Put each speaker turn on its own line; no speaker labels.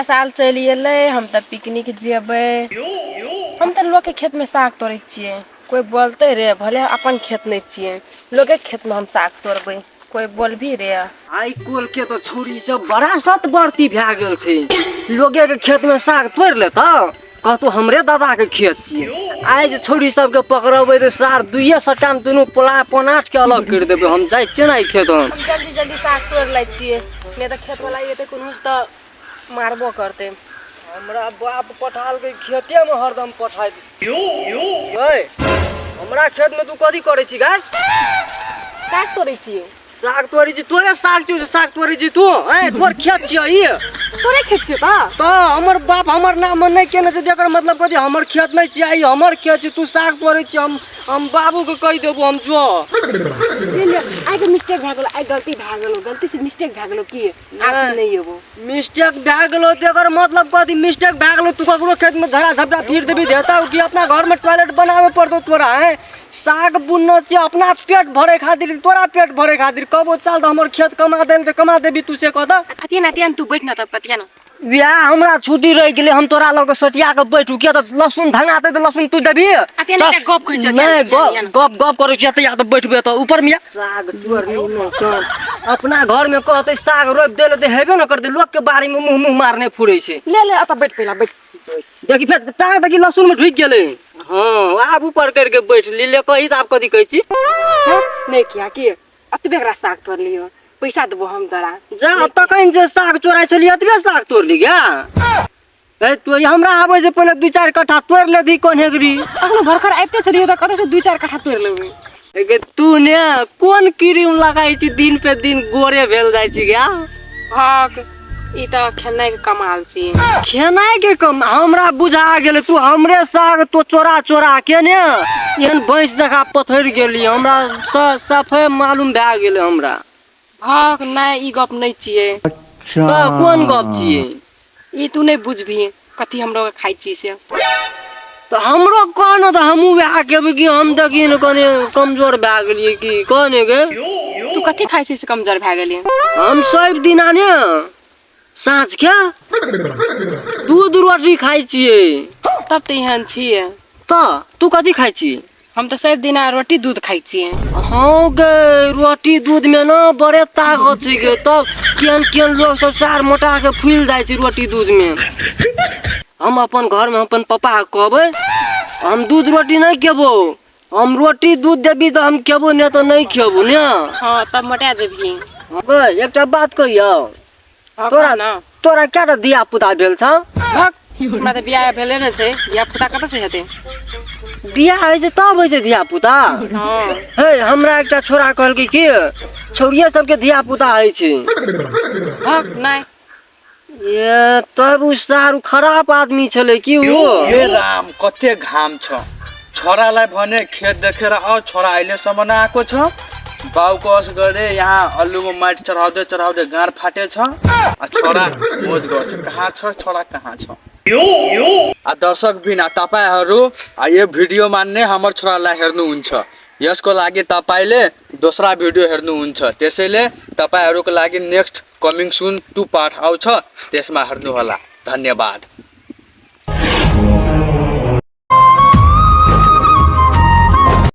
साल चली अले हम त पिकनिक जेबे। हम त लोग के खेत में साग तोड़े छिए। कोई बोलते रे भले अपन खेत नहीं छिए, लोग के खेत में हम साग तोड़बे। कोई बोल भी रे
आई कोल के तो छोरी सब बड़ा सत बढ़ती भए गेल छै। लोगे के खेत में साग तोड़ लेता कहतो हमरे दादा के खेत छिए। आई जे छोरी सब के पकड़बे तो सार दुइये सट्टा में दुनू पोला पनाट के अलग कर देबे। हम जाय छिए ना खेत में
जल्दी जल्दी साग तोड़ लै छिए, नहीं तो खेत वाला ये तो कोनो से मारबो करते।
हमरा बाप पठाल के खेते में हरदम पठाई दी। ओए हमरा खेत में तू कथी करे छी गाय?
साग तोड़े छिए।
साग तोड़ी जी तोरे साग छौ, साग तोड़ी जी तू ए तोर खेत छिए ई।
तोरे खेत छै बा
तो हमर बाप हमर नाम नहीं केने छै, एकर मतलब कथी हमर खेत नहीं छिए, ई हमर खेत छै। तू साग तोड़े छी, हम बाबू के कह देबो हम जो।
ले आई के मिस्टेक भ गेलो, आई गलती भ गेलो, गलती से मिस्टेक भ गेलो की आज नहीं हेबो।
मिस्टेक भ गेलो त एकर मतलब कथी मिस्टेक भ गेलो? तू ककरो खेत में धरा धपड़ा फिर देबी देता कि अपना घर में टॉयलेट बनावे पड़तो तोरा है? साग बुनना छै अपना पेट भरे खातिर, तोरा पेट भरे खातिर कबो चल त हमर खेत कमा देल त कमा देबी तू से कदा।
अतिया ना तू बैठ ना त पतिया ना
बियाह हमरा छुट्टी रह गेले, हम तोरा लग सटिया के बैठू के त लहसुन धंगाते त लहसुन तू देबी।
अतिया ना गप कह छ
नहीं गप करे छ त या त बैठबे त ऊपर में साग चोर नहीं कर। अपना घर में कहते साग रोप देले त हेबे न करते, लोग के बारी में मुंह मुंह मारने फुरे छे।
ले ले अत बैठ पहला बैठ
देखी फिर टांग देखी लहसुन में ढुक गेले। हां आब ऊपर करके बैठ ले कही त आप कथी कहै छी?
नहीं किया की अतबे एकरा साग तोड़ लियो, पैसा देबो हम तोरा।
जा तखन जे साग चोराय छली अतबे साग तोड़ ली गया। ए तो हमरा आबै से पहले 2-4 कट्ठा तोड़ ले दी कोन हेगरी।
अखनो भरखर आइते छलियो त कते से 2-4 कट्ठा तोड़ लेबे।
एके तू ने कोन क्रीम लगाई छी दिन पे दिन गोरे भेल जाय छी गया?
भाग ई त खेनाइ के कमाल छी।
खेनाइ के कम हमरा बुझा गेले तू हमरे साग तो चोरा चोरा के ने एहन भैंस जका पथर गेली। हमरा सफे मालूम भए गेले हमरा।
भाग नहीं ई गप नहीं छिए।
अच्छा कोन गप छिए?
ई तू नहीं बुझबी कथी हम लोग खाइ छी से।
तो हमरो कहन त हमहू वह के कि हम देखी न कने कमजोर भए गेलिए कि कहने गे।
तू कथी खाइ छी से कमजोर भए गेली?
हम सब दिना ने साँझ के दूध रोटी खाइ छिए।
तब त एहन छिए।
त तू कथी खाइ छी?
हम तो सब दिन रोटी दूध खाइ छिए।
हाँ गे रोटी दूध में ना बड़े ताकत छै गे। तब केन लोग सब चार मोटा के फूल जाय छै रोटी दूध में। हम अपन घर में अपन पापा के कहबै हम दूध रोटी नहीं खेबो, हम रोटी दूध देबी तो हम खेबो नहीं तो नहीं खेबो ने।
हां तब मोटा जेबी।
गे एकटा बात कहियो तोरा क्या दिया पुता भेल छ?
भाग हमरा त बियाह भेले न छै, बियाह पुता कत से हेते?
बियाह होइ छै तब होइ छै धिया पुता।
हां
हे हमरा एकटा छोरा कहल कि छौड़िया सबके धिया पुता होइ छै।
भाग नहीं
ये तब उ सारू खराब आदमी छले कि वो।
हे राम कते घाम छ, छोरा लाई भने खेत देखेर आओ छोरा आइले सम्म आको छ। बाउ कस गरे यहाँ अल्लू में माटी चढ़ाउँदै चढ़ाउँदै गाँड फाटे छ। आ छोरा मोज गर्छ। कहाँ छ छोरा कहाँ छ? आ दर्शक बिना तपाईहरु यो भिडियो मान्ने हमर छोरालाई हेर्नुहुन्छ। यसको लागि तपाईले दोस्रा भिडियो हेर्नुहुन्छ। त्यसैले तपाईहरुको लागि नेक्स्ट कमिङ सुन 2 पार्ट आउँछ, त्यसमा हेर्नु होला। धन्यवाद।